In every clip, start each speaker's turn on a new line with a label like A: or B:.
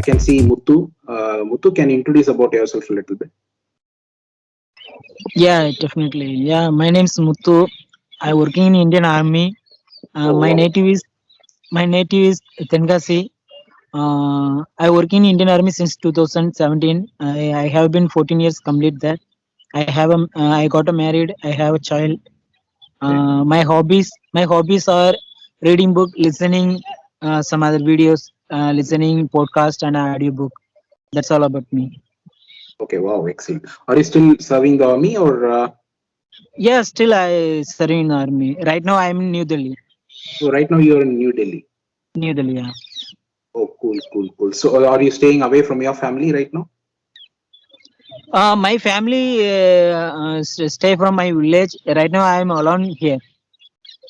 A: can see Muthu. Muthu, can you introduce about yourself a little bit?
B: Yeah, definitely. Yeah, my name is Muthu. I working in Indian Army.
A: Oh,
B: My
A: wow.
B: native is Tenkasi. I work in Indian Army since 2017. I have been 14 years complete there. I got a married. I have a child.
A: Okay.
B: My hobbies are reading book, listening some other videos, listening podcast and audiobook. That's all about me.
A: Okay, wow, excellent. Are you still serving the army or
B: Yeah, still I serve in army. Right now I'm in New Delhi.
A: so right now you're in New Delhi?
B: New Delhi, yeah.
A: Oh, cool, cool, cool. So are you staying away from your family right now?
B: My family stay from my village. Right now I'm alone here.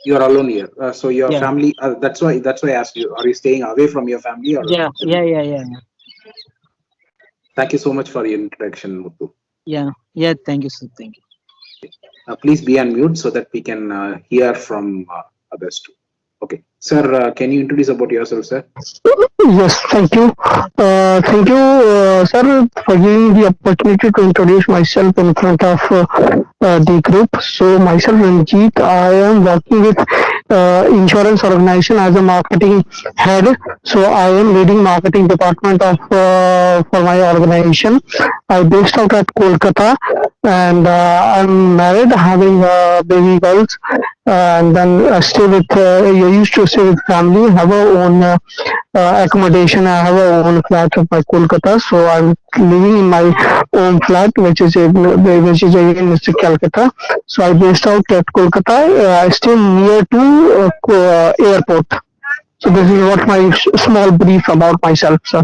A: You're alone here. So your
B: Yeah,
A: family, that's why I asked you, are you staying away from your family or
B: yeah,
A: with
B: yeah,
A: them?
B: yeah, yeah,
A: Thank you so much for your introduction, Muthu.
B: yeah, yeah. Thank you, sir. Thank you.
A: Please be on mute so that we can hear from others too. Okay, sir, can you introduce about yourself, sir?
C: Yes, thank you. Thank you, sir, for giving the opportunity to introduce myself in front of the group. So, myself, Ranjit, I am working with insurance organization as a marketing head. So, I am leading marketing department of for my organization. I based out at Kolkata, and I'm married, having baby girls, and then stay with. Used to stay with family, have our own accommodation. I have a own flat at my Kolkata, so I'm living in my own flat, which is in Mr. Calcutta. So I based out at Kolkata. I stay near to airport. So this is what my small brief about myself, sir.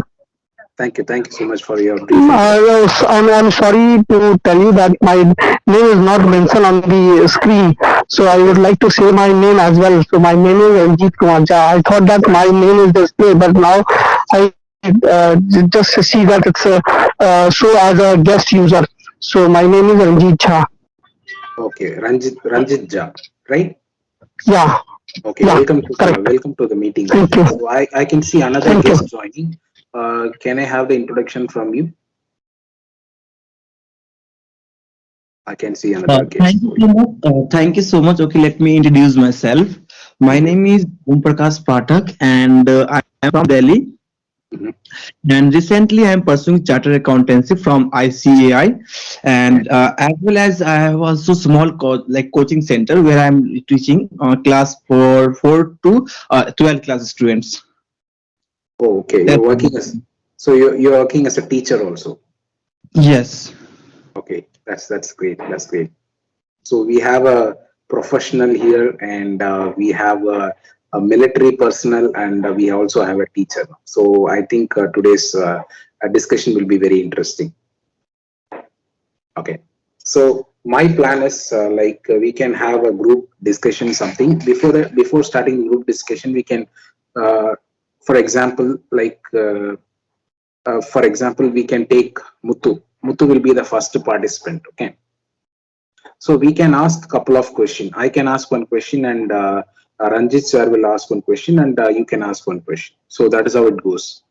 A: Thank you so much for your brief introduction.
C: I'm sorry to tell you that my name is not mentioned on the screen. So I would like to say my name as well. So my name is Ranjit Kumar Jha. I thought that my name is displayed, but now I just see that it's show as a guest user. So my name is Ranjit Jha.
A: Okay, Ranjit Jha, right?
C: Yeah,
A: Okay,
C: yeah, correct.
A: welcome to the meeting,
C: Thank
A: Ranjit.
C: you.
A: So I can see another
C: Thank you.
A: guest joining. Can I have the introduction from you? I can see another guest.
D: Thank you so much. Thank you so much. Okay, let me introduce myself. My
A: Mm-hmm,
D: name is Om Prakash Pathak, and I am from Delhi.
A: mm-hmm.
D: And recently, I am pursuing chartered accountancy from ICAI,
A: Okay.
D: and as well as I have also small like coaching center where I am teaching class for 4 to 12 class students.
A: Oh, okay. You're
D: That's
A: working as so you're working as a teacher also.
D: yes.
A: Okay, that's great. That's great. So we have a professional here, and we have a military personnel, and we also have a teacher. So I think today's discussion will be very interesting. Okay. So my plan is we can have a group discussion something before starting group discussion we can uh, for example we can take Muthu. Muthu will be the first participant. Okay. So we can ask a couple of questions. I can ask one question, and Ranjit sir will ask one question, and you can ask one question. So that is how it goes.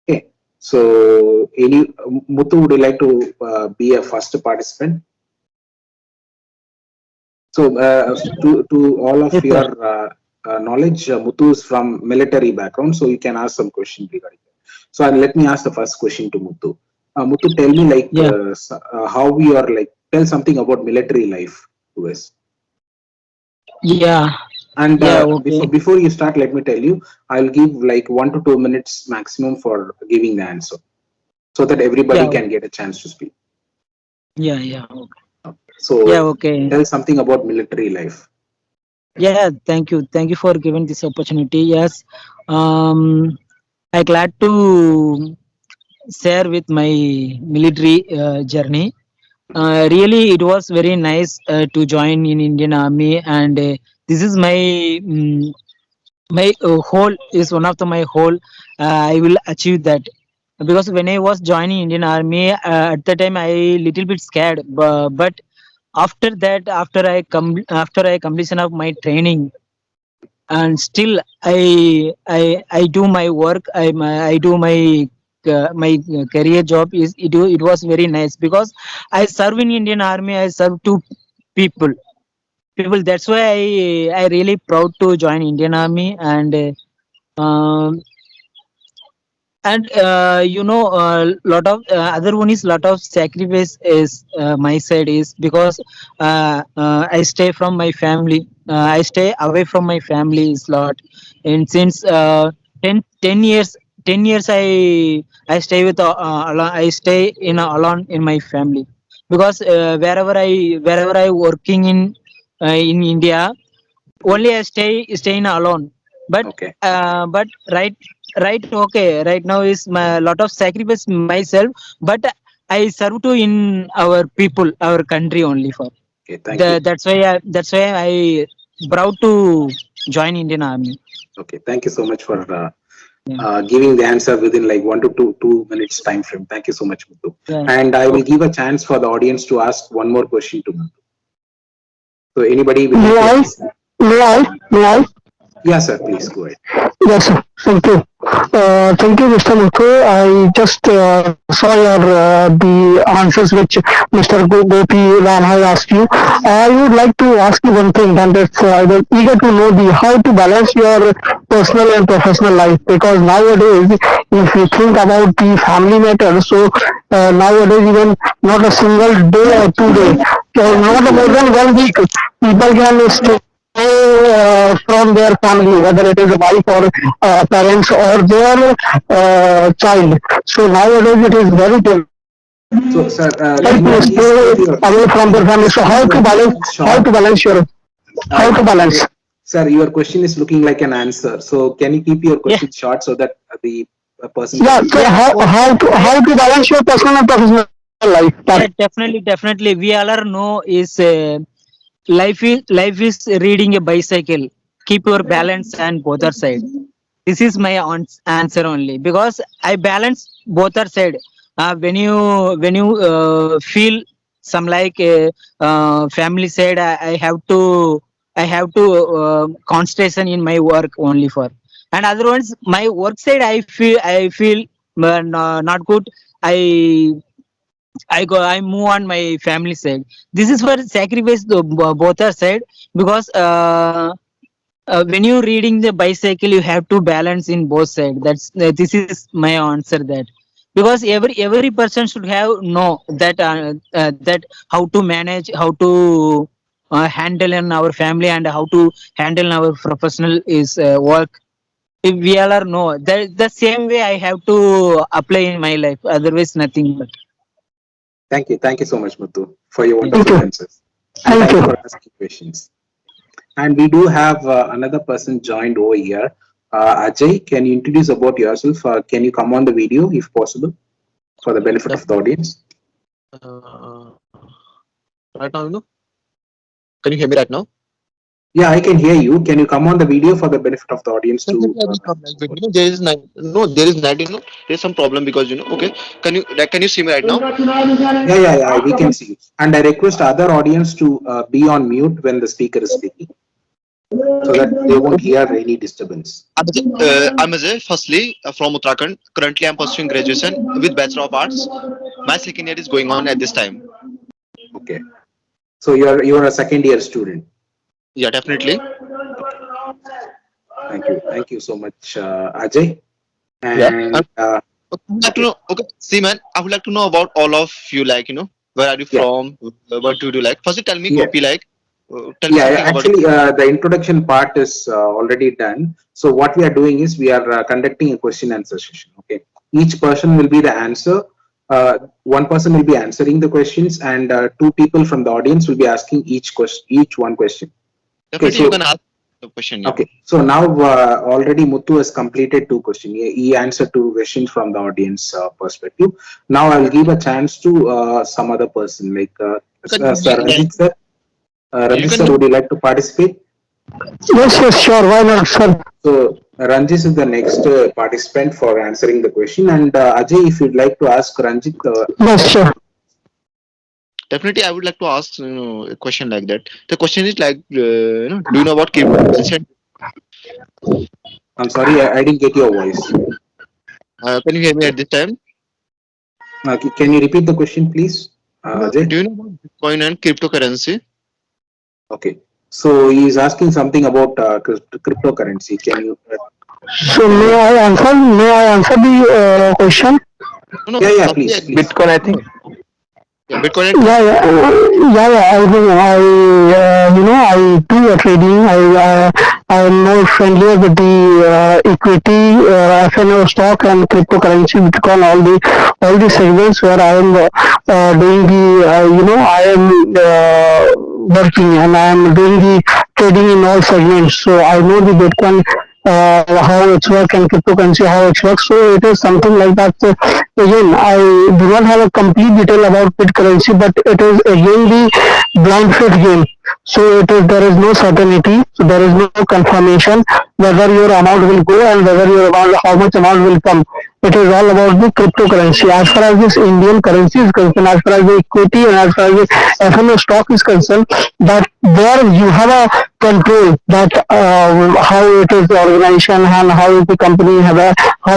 A: Okay. So Muthu, would you like to be a first participant? So to all of
B: Yes, sir.
A: your knowledge, Muthu is from military background, so you can ask some question regarding that. So let me ask the first question to Muthu. Muthu, tell me
B: Yeah,
A: how we are like. Tell something about military life to us.
B: yeah,
A: And
B: yeah. Okay.
A: before you start, let me tell you, I'll give like 1 to 2 minutes maximum for giving the answer, so that everybody
B: Yeah,
A: can get a chance to speak.
B: yeah, yeah. Okay. Yeah,
A: So
B: okay.
A: tell something about military life.
B: Yeah, thank you for giving this opportunity. Yes, um, I glad to share with my military journey. Really, it was very nice to join in Indian Army, and this is my whole is one of my whole. I will achieve that because when I was joining Indian Army at the time, I little bit scared, but after that, after I completion of my training, and still I do my work. I do my career job is it was very nice because I serve in Indian Army. I serve two people. That's why I really proud to join Indian Army um, and lot of other one is lot of sacrifice is my side is because I stay from my family. I stay away from my family is lot, and since 10 years 10 years I stay with I stay in alone in my family because wherever I working in India, only I stay in alone. But
A: Okay.
B: but right okay, right now is my lot of sacrifice myself, but I serve to in our people, our country only for
A: Okay. Thank you.
B: that's why I proud to join Indian Army.
A: Okay. Thank you so much for
B: Yeah.
A: giving the answer within like 1 to 2 minutes time frame. Thank you so much, Muthu.
B: Yeah.
A: And I will give a chance for the audience to ask one more question to Muthu. So anybody will.
C: May I? May I? May I?
A: Yeah, sir. Please go ahead.
C: Yes, sir. Thank you. Thank you, Mr. Muthu. I just saw your the answers which Mr. Gopi Ram has asked you. I would like to ask you one thing, and it's I was eager to know the how to balance your personal and professional life, because nowadays, if you think about the family matter, so nowadays even not a single day or 2 days, not more than 1 week, people can stay from their family, whether it is a wife or parents or their child. So nowadays it is very difficult
A: So, sir, can you
C: to
A: please
C: stay
A: keep your
C: away from their family. So how to balance? How
A: short?
C: to balance your? How to balance?
A: Sir, your question is looking like an answer. So, can you keep your
B: Yeah.
A: question short so that the person
C: Yeah.
A: can?
C: So
B: Yeah.
C: how to balance your personal and professional life?
B: Yeah, definitely we all are know is life is reading a bicycle. Keep your balance and both are side. This is my answer only because I balance both are side. When you feel some like family side, I have to concentration in my work only for, and other ones my work side I feel not good. I move on my family side. This is for sacrifice the both are side because when you reading the bicycle you have to balance in both sides. This is my answer that because every person should have know that how to manage, how to handle in our family and how to handle our professional is work. If we all are know that the same way I have to apply in my life, otherwise nothing but.
A: Thank you so much, Muthu, for your
C: Thank
A: wonderful
C: you.
A: answers. And
C: Thank
A: thank you
C: you.
A: for asking questions. And we do have another person joined over here. Ajay, can you introduce about yourself? Can you come on the video if possible for the benefit of the audience?
E: Uh, right now, can you hear me right now?
A: Yeah, I can hear you. Can you come on the video for the benefit of the audience to?
E: Definitely, I will come back. But there is night. There's some problem because okay. Can you see me right now?
A: Yeah, we can see you. And I request other audience to be on mute when the speaker is speaking so that they won't hear any disturbance.
E: I'm Ajay. Firstly, from Uttarakhand. Currently, I'm pursuing graduation with Bachelor of Arts. My second year is going on at this time.
A: Okay. So you're a second year student.
E: Yeah, definitely.
A: Thank you so much, Ajay.
E: Yeah.
A: And
E: I would like to know. Okay, see, man, I would like to know about all of you. Where are you
A: yeah,
E: from? What do you like? Firstly, tell me,
A: yeah.
E: Gopi. Tell me
A: Yeah,
E: something about
A: actually, the introduction part is already done. So what we are doing is we are conducting a question answer session. Okay, each person will be the answer. One person will be answering the questions, and two people from the audience will be asking each one question. Okay,
E: Definitely, you
A: so
E: can ask the question. Yeah.
A: okay, so now already Muthu has completed two questions. He answered two questions from the audience perspective. Now I'll give a chance to some other person like Sir Ranjit sir.
E: You
A: Ranjit
E: can
A: sir, would you like to participate?
C: Yes, sure. Why not, sir?
A: So Ranjit is the next participant for answering the question. And Ajay, if you'd like to ask Ranjit,
C: Yes, sure.
E: Definitely, I would like to ask a question like that. The question is do you know about cryptocurrency?
A: I'm sorry, I didn't get your voice.
E: Can you hear me at this time?
A: Can you repeat the question, please, Ajay?
E: Do you know about Bitcoin and cryptocurrency?
A: Okay. So he is asking something about cryptocurrency. Can you?
C: So may I answer? May I answer the question?
E: No,
A: Yeah,
E: firstly,
A: please, please.
D: Bitcoin, I think.
E: yeah, Bitcoin and
C: Yeah. I do. I do a trading. I am more familiar with the equity, FNO stock and cryptocurrency, Bitcoin, all the segments where I am doing the, I am working and I am doing the trading in all segments. So I know the Bitcoin, how it's work and cryptocurrency, how it works. So it is something like that. So again, I do not have a complete detail about Bitcoin, but it is again the blind faith game. So there is no certainty, so there is no confirmation whether your amount will go and whether your amount, how much amount will come. It is all about the cryptocurrency. As far as this Indian currency is concerned, as far as the equity and as far as the FNO stock is concerned, that there you have a control that how it is the organization and how is the company how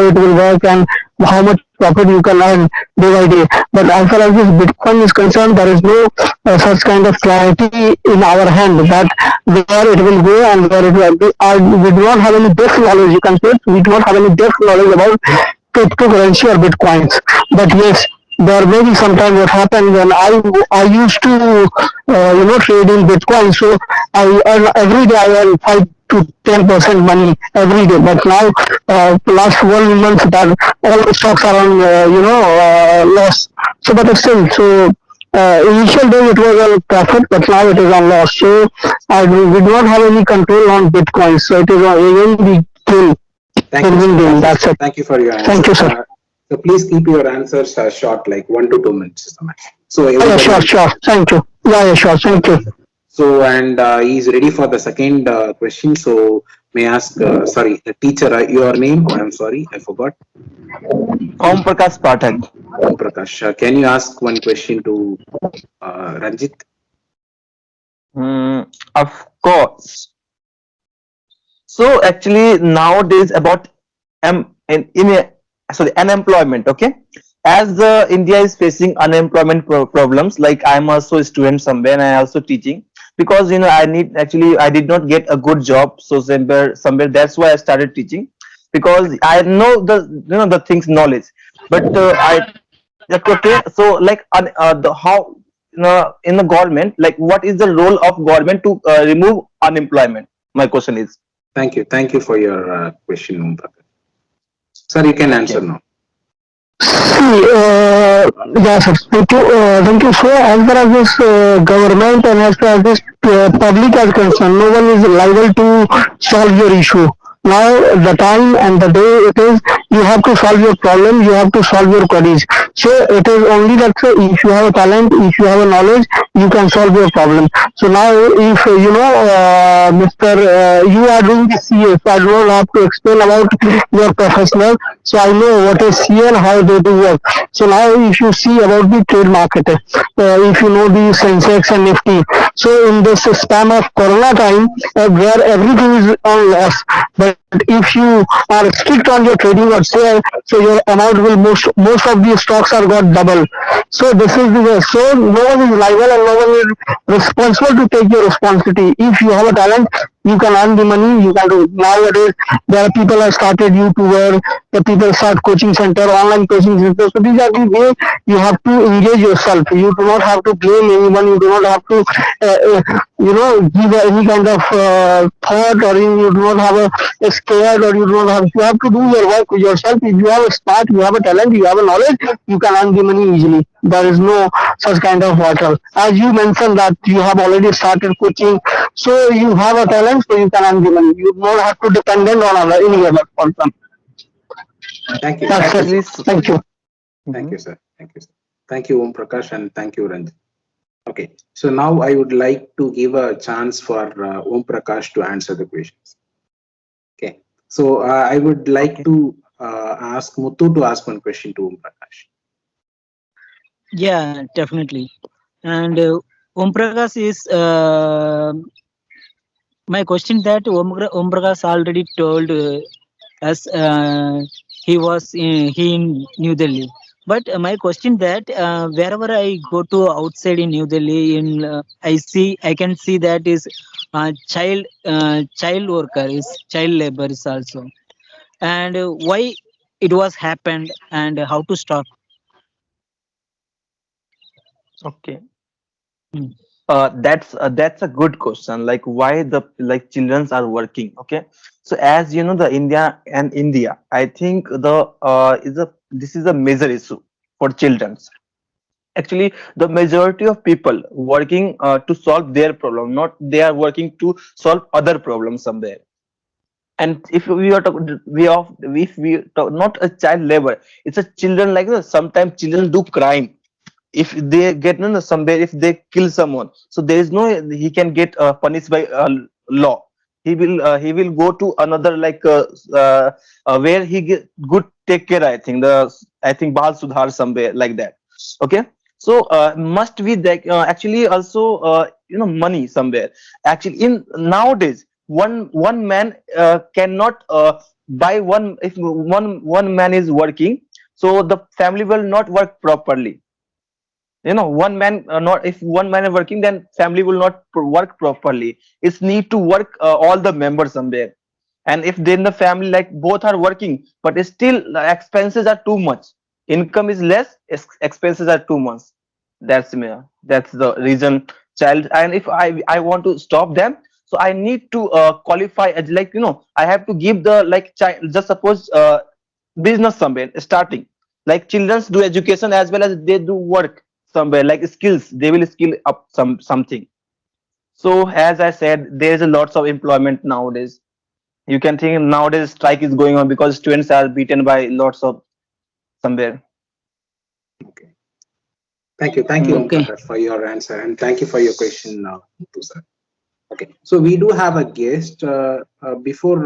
C: it will work and how much profit you can earn day by day. But as far as this Bitcoin is concerned, there is no such kind of clarity in our hand that where it will go and where it will be. We do not have any depth knowledge. You can say we do not have any depth knowledge about cryptocurrency or Bitcoins. But yes, there may be sometime what happened when I used to trade in Bitcoin. So I earn every day I earn 5 to 10% money every day. But now last 1 month that all the stocks are on loss. So but still initial days it was a profit, but now it is on loss. So we do not have any control on Bitcoin. So it is again the game.
A: Thank you.
C: Game. That's it.
A: Thank you for your answer.
C: Thank you, sir.
A: So please keep your answers short, like 1 to 2 minutes. Is the max. So
C: Yeah, sure. Thank you. Yeah, sure. Thank you.
A: So and he's ready for the second question. So may I ask, sorry, teacher, your name? I'm sorry, I forgot.
D: Om Prakash Pathak.
A: Om Prakash. Can you ask one question to Ranjit?
D: Of course. So actually nowadays about unemployment, okay? As India is facing unemployment problems, like I'm also a student somewhere and I also teaching, because I did not get a good job, so somewhere that's why I started teaching, because I know the things knowledge, but okay, so like the how in the government, like what is the role of government to remove unemployment? My question is.
A: Thank you for your question, Om Prakash. Sir, you can answer now.
C: See, yeah, sir. Thank you. So, as far as this government and as far as this public is concerned, no one is liable to solve your issue. Now, the time and the day it is, you have to solve your problem, you have to solve your queries. So, it is only that if you have a talent, if you have a knowledge, you can solve your problem. So, now, if you are doing the CA, so I do not have to explain about your professional. So, I know what is CA and how they do work. So, now, if you see about the trade market, if you know the Sensex and Nifty, so in this span of Corona time, where everything is on loss, but if you are strict on your trading or sale, so your amount will most of the stocks are got double. So this is the way. So no one is liable and no one is responsible to take your responsibility. If you have a talent, you can earn the money. You can do. Nowadays, there are people have started YouTuber. The people start coaching center, online coaching center. So these are the way you have to engage yourself. You do not have to blame anyone. You do not have to, give any kind of thought, or you do not have a scared, or you do not have. You have to do your work yourself. If you have a start, you have a talent, you have a knowledge, you can earn the money easily. There is no such kind of battle. As you mentioned that you have already started coaching, so you have a talent, so you can earn the money. You don't have to depend on any other person.
A: Thank you.
C: That's it. Thank you.
A: Thank you, sir. Thank you, Om Prakash, and thank you, Ranjit. Okay, so now I would like to give a chance for Om Prakash to answer the questions. Okay, so I would like to ask Muthu to ask one question to Om Prakash.
B: Yeah, definitely. And Om Prakash is my question that Om Prakash already told us he was in New Delhi. But my question that wherever I go to outside in New Delhi, I can see that is child worker is child labor is also, and why it was happened and how to stop.
D: Okay.
B: Hmm.
D: That's a good question. Like why the like childrens are working. Okay. So as you know, the India, I think the is a this is a major issue for childrens. Actually, the majority of people working to solve their problem, not they are working to solve other problems somewhere. And if we are talking, if we talk, not a child labor, it's a children like sometimes children do crime if they get no, no, somewhere if they kill someone, so there is no he can get punished by law. He will go to another like where he get good take care. I think Bal Sudhar somewhere like that. Okay. So must be that actually also money somewhere. Actually in nowadays one man cannot buy one. If one man is working, so the family will not work properly. One man not if one man is working, then family will not work properly. It's need to work all the members somewhere. And if then the family like both are working, but still the expenses are too much, income is less, expenses are too much. That's the reason child. And if I want to stop them, so I need to qualify as like I have to give the like child, just suppose business somewhere starting, like childrens do education as well as they do work somewhere, like skills they will skill up something. So as I said, there is a lots of employment nowadays. You can think nowadays strike is going on because students are beaten by lots of somewhere.
A: Okay. Thank you, Om
B: Okay.
A: Prakash, for your answer, and thank you for your question, Muthu sir. Okay, so we do have a guest. Before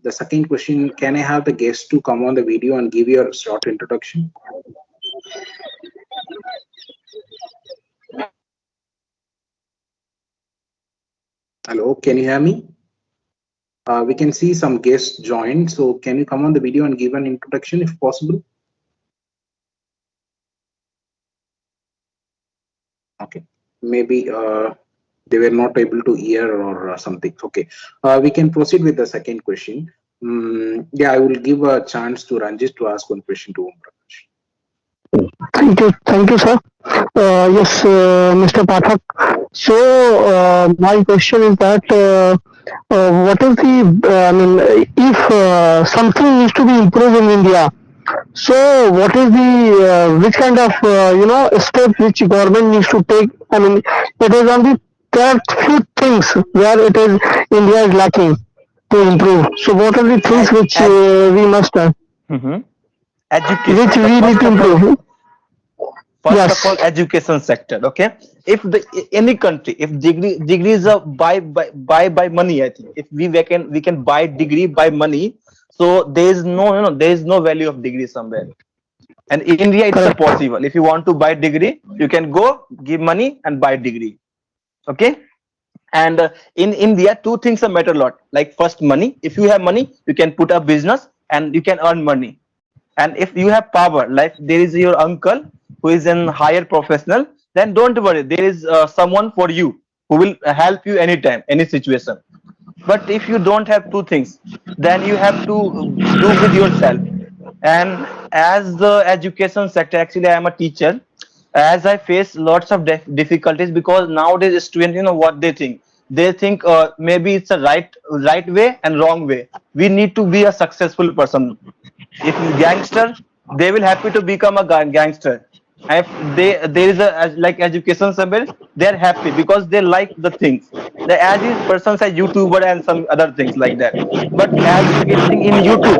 A: the second question, can I have the guest to come on the video and give your short introduction? Hello, can you hear me? We can see some guests joined. So can you come on the video and give an introduction if possible? Okay, maybe they were not able to hear or something. Okay, we can proceed with the second question. Yeah, I will give a chance to Ranjit to ask one question to Om Prakash.
C: Thank you, sir. Yes, Mr. Pathak. So, my question is that what is the, I mean, if something needs to be improved in India, so what is the, which kind of, step which government needs to take? I mean, it is only, there are few things where it is, India is lacking to improve. So, what are the things which
D: As
C: we must,
D: Mhm.
C: which
D: Education, the
C: we need to improve?
D: first of all
C: Yes,
D: education sector. Okay. If any country, if degrees are by money, I think if we can buy degree by money, so there is no there is no value of degree somewhere. And in India it's a
C: correct.
D: possible. If you want to buy degree, you can go give money and buy degree. Okay. And in India two things are matter a lot. Like first, money. If you have money, you can put up business and you can earn money. And if you have power, like there is your uncle who is an higher professional, then don't worry, there is someone for you who will help you anytime, any situation. But if you don't have two things, then you have to do with yourself. And as the education sector, actually I am a teacher, as I face lots of difficulties, because nowadays students, what they think, maybe it's a right way and wrong way. We need to be a successful person. If gangster, they will happy to become a gangster. If there is a like education somewhere, they're happy because they like the things. The as is persons are YouTuber and some other things like that. But as we can think in YouTube,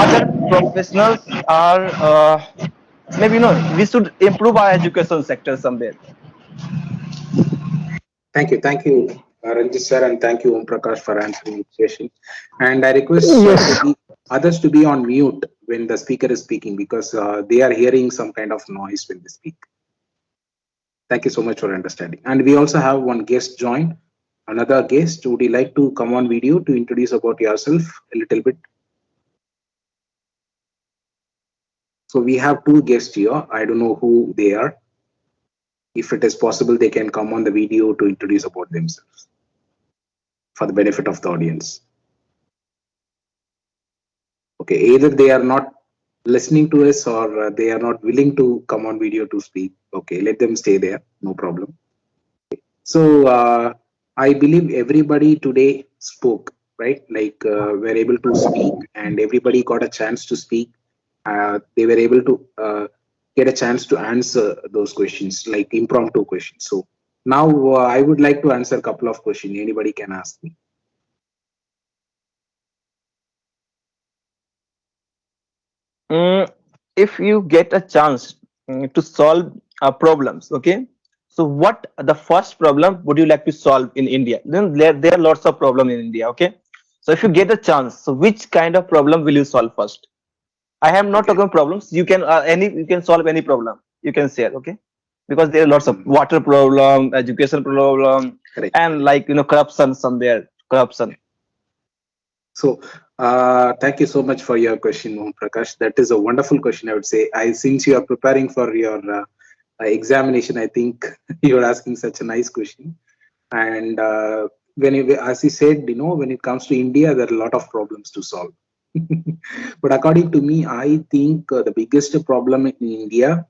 D: other professionals are maybe we should improve our education sector somewhere.
A: Thank you, Ranjit sir, and thank you, Om Prakash, for answering the question. And I request
C: Yes.
A: others to be on mute when the speaker is speaking because they are hearing some kind of noise when they speak. Thank you so much for understanding. And we also have one guest join. Another guest, would you like to come on video to introduce about yourself a little bit? So we have two guests here. I don't know who they are. If it is possible, they can come on the video to introduce about themselves for the benefit of the audience. Okay, either they are not listening to us or they are not willing to come on video to speak. Okay, let them stay there, no problem. So I believe everybody today spoke, right? Like were able to speak, and everybody got a chance to speak. They were able to get a chance to answer those questions, like impromptu questions. So now I would like to answer a couple of questions. Anybody can ask me.
D: If you get a chance to solve problems, okay, so what the first problem would you like to solve in India? Then there are lots of problems in India, okay. So if you get a chance, so which kind of problem will you solve first? I am not
A: Okay.
D: talking problems. You can you can solve any problem. You can share, okay? Because there are lots of
A: Mm,
D: water problem, education problem,
A: correct.
D: and like corruption somewhere, corruption.
A: So, thank you so much for your question, Om Prakash. That is a wonderful question, I would say. Since you are preparing for your examination, I think you are asking such a nice question. And as you said, when it comes to India, there are a lot of problems to solve. But according to me, I think the biggest problem in India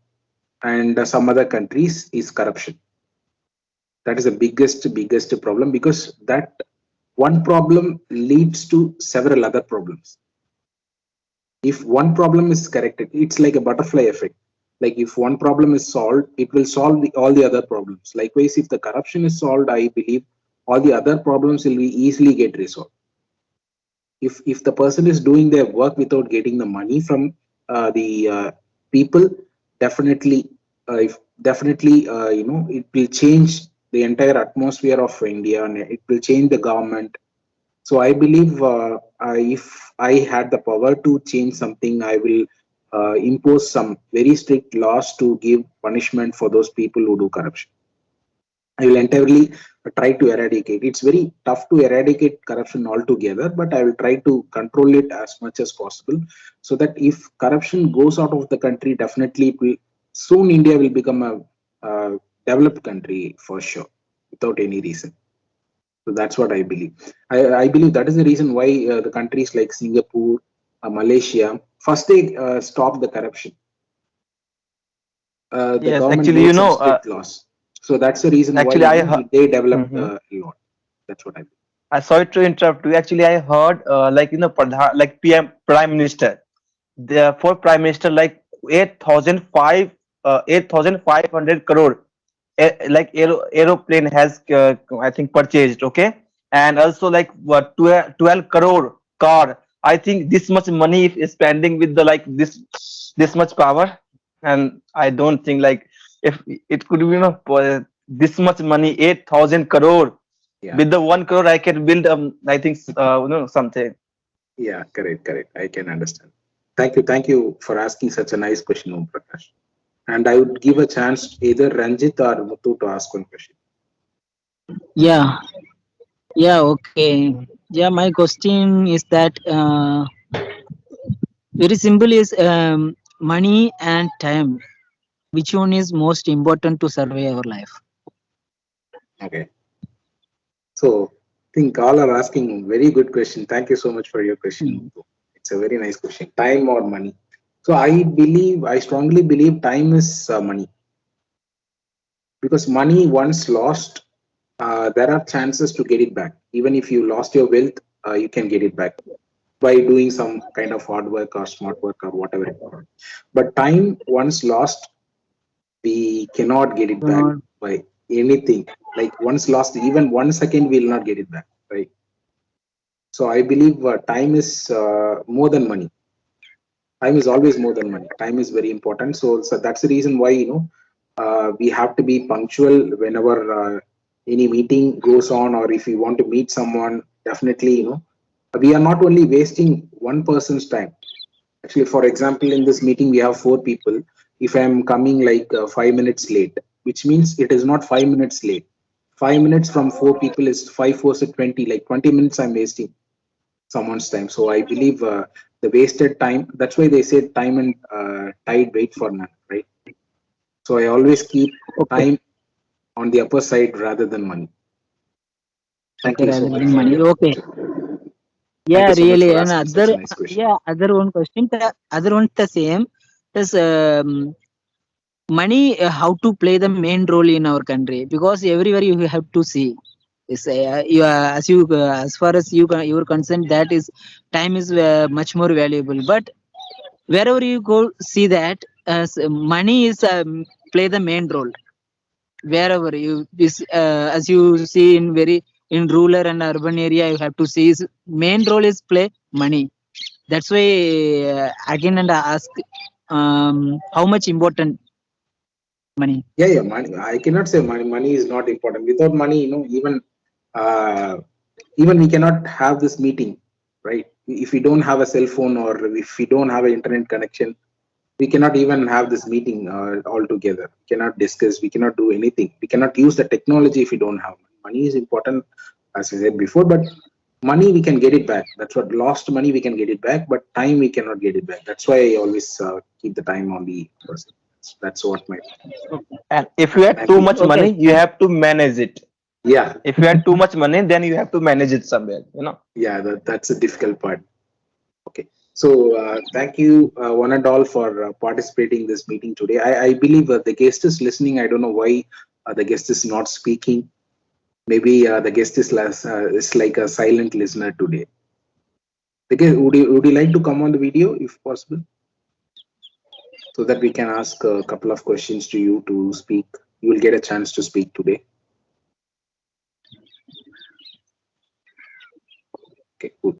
A: and some other countries is corruption. That is the biggest problem, because that one problem leads to several other problems. If one problem is corrected, it's like a butterfly effect. Like if one problem is solved, it will solve all the other problems. Likewise, if the corruption is solved, I believe all the other problems will be easily get resolved. If the person is doing their work without getting the money from the people, definitely if definitely it will change the entire atmosphere of India, and it will change the government. So I believe if I had the power to change something, I will impose some very strict laws to give punishment for those people who do corruption. I will entirely try to eradicate. It's very tough to eradicate corruption altogether, but I will try to control it as much as possible, so that if corruption goes out of the country, definitely it will, soon India will become a developed country for sure, without any reason. So that's what I believe. I believe that is the reason why the countries like Singapore, Malaysia, first they stop the corruption. The
D: Yes,
A: government
D: actually,
A: made some strict laws. So that's the reason why
D: actually, I heard.
A: they developed a lot. That's what I believe.
D: I sorry to interrupt you. Actually, I heard like like PM Prime Minister. For Prime Minister, like 8,500 crore, like aeroplane has I think purchased, okay, and also like what 12 crore car. I think this much money is spending with the like this much power, and I don't think like if it could be this much money 8,000 crore.
A: Yeah,
D: With the 1 crore, I can build I think something.
A: yeah, correct. I can understand. Thank you for asking such a nice question, Om Prakash. And I would give a chance either Ranjit or Muthu to ask one question.
B: Yeah, yeah, okay. Yeah, my question is that very simple is money and time. Which one is most important to survey our life?
A: Okay. So I think all are asking very good question. Thank you so much for your question,
B: Mm.
A: Muthu. It's a very nice question. Time or money? So I strongly believe time is money, because money once lost, there are chances to get it back. Even if you lost your wealth, you can get it back by doing some kind of hard work or smart work or whatever it is. But time once lost, we cannot get it back
B: Uh,
A: by anything. Like once lost, even 1 second, we will not get it back, right? So I believe time is more than money. Time is always more than money. Time is very important. So that's the reason why we have to be punctual whenever any meeting goes on, or if we want to meet someone. Definitely, we are not only wasting one person's time. Actually, for example, in this meeting we have four people. If I am coming like 5 minutes late, which means it is not 5 minutes late. 5 minutes from four people is 5 4 is 20. Like 20 minutes, I'm wasting someone's time. So I believe the wasted time. That's why they said time and tide wait for none, right? So I always keep time on the upper side rather than money. Thank you so
B: rather
A: much
B: than
A: for
B: money.
A: your
B: Okay.
A: question.
B: Yeah,
A: Thank you so much
B: really.
A: for
B: And
A: asking such a nice question.
B: other one question. The other one the same. Is money how to play the main role in our country, because everywhere you have to see is you as you as far as you are concerned, that is time is much more valuable. But wherever you go, see that money is play the main role. Wherever you is as you see in very in rural and urban area, you have to see is main role is play money. That's why again and I ask how much important money.
A: Yeah, money. I cannot say money. Money is not important. Without money, uh, even we cannot have this meeting, right? If we don't have a cell phone or if we don't have an internet connection, we cannot even have this meeting all together. We cannot discuss. We cannot do anything. We cannot use the technology if we don't have money. Money is important, as I said before, but money we can get it back. That's what lost money we can get it back, but time we cannot get it back. That's why I always keep the time on the person. That's what my
D: And if you had
A: thank
D: too
A: you.
D: much
B: Okay.
D: money, you have to manage it.
A: Yeah,
D: If you had too much money, then you have to manage it somewhere, you know.
A: yeah, that's a difficult part. Okay, so thank you one and all for participating in this meeting today. I believe the guest is listening. I don't know why the guest is not speaking. Maybe the guest is like a silent listener today. The guest, would you like to come on the video if possible, so that we can ask a couple of questions to you to speak? You will get a chance to speak today. Okay, good.